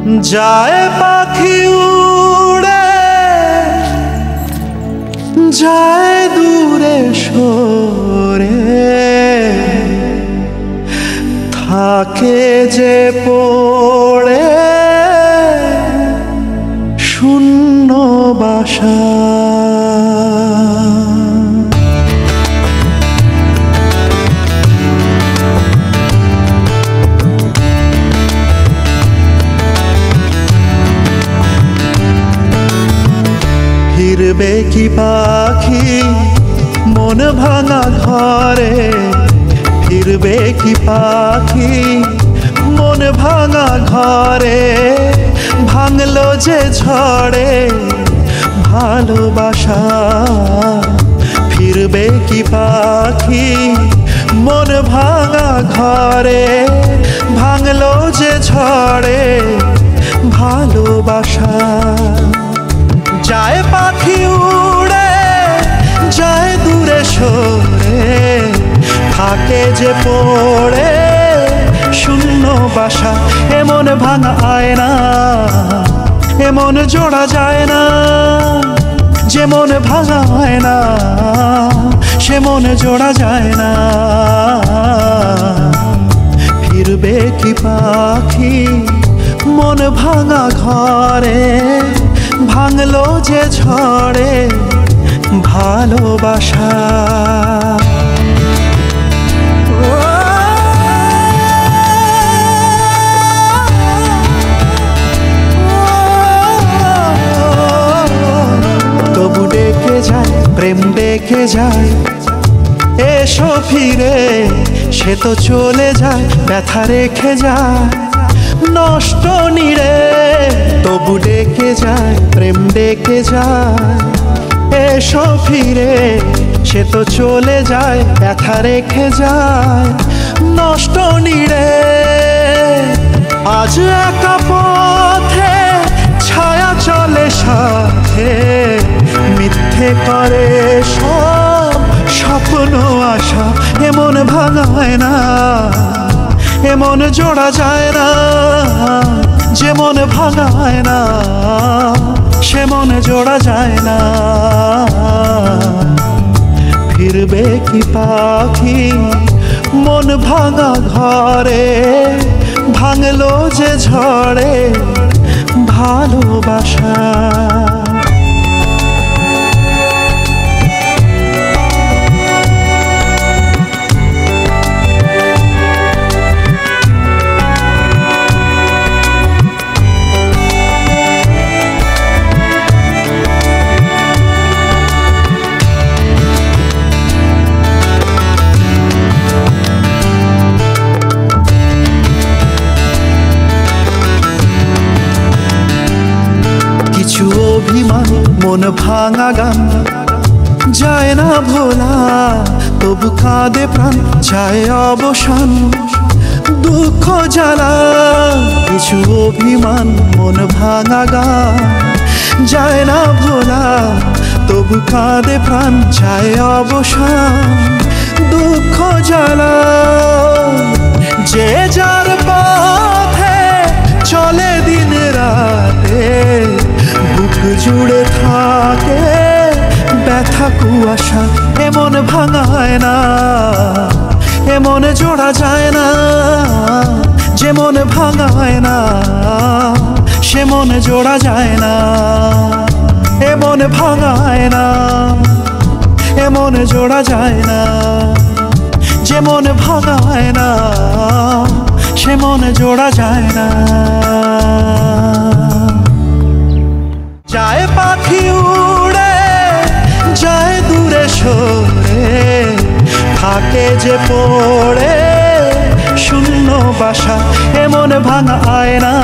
যায় পাখি উড়ে যায় দূরে সরে, থাকে যে পড়ে শূন্য বাসা। ফিরবে কি পাখি মন ভাঙা ঘরে, ফিরবে কি পাখি মন ভাঙা ঘরে, ভাঙলো যে ঝড়ে ভালোবাসা। ফিরবে কি পাখি মন ভাঙা ঘরে, ভাঙলো যে ঝড়ে ভালোবাসা। যায় পাখি উড়ে যায় দূরে সরে, থাকে যে পড়ে শূন্য বাসা। এমন ভাঙা আয়না এমন জোড়া যায় না, যেমন ভাঙা আয়না সে মন জোড়া যায় না। ফিরবে কি পাখি মন ভাঙা ঘরে, ভাঙলো যে ঝড়ে ভালোবাসা। তবু ডেকে যায় প্রেম ডেকে যায়, এসো ফিরে সে তো চলে যায় ব্যথা রেখে যায় নষ্ট নীড়ে। তবু ডেকে যায় প্রেম ডেকে যায়, এসো ফিরে সে তো চলে যায় ব্যথা রেখে যায় নষ্ট নীড়ে। আজ একা পথে ছায়া চলে সাথে, মিথ্যে করে সব স্বপ্ন আশা। এমন ভাঙায় না এমন জোড়া যায় না, যেমন ভাঙায় না সে মন জোড়া যায় না। ফিরবে কি পাখি মন ভাঙা ঘরে, ভাঙলো যে ঝড়ে ভালোবাসা। কিছু অভিমান মন ভাঙা গান যায় না ভোলা, তবু কাঁদে প্রাণ যায় অবসান দুঃখ জ্বালা। কিছু অভিমান মন ভাঙা গান যায় না ভোলা, তবু কাঁদে প্রাণ যায় অবসান দুঃখ জ্বালা। যে যার পথে চলে দিন রাতে, বুক জুড়ে থাকে ব্যথা কুয়াশা। এমন ভাঙায় না এমন জোড়া যায় না, যেমন ভাঙায় না সে মন জোড়া যায় না। এমন ভাঙায় না এমন জোড়া যায় না, যেমন ভাঙায় না সে মন জোড়া যায় না। যায় পাখি উড়ে যায় দূরে সরে, থাকে যে পড়ে শূন্য বাসা। এমন ভাঙা আয়না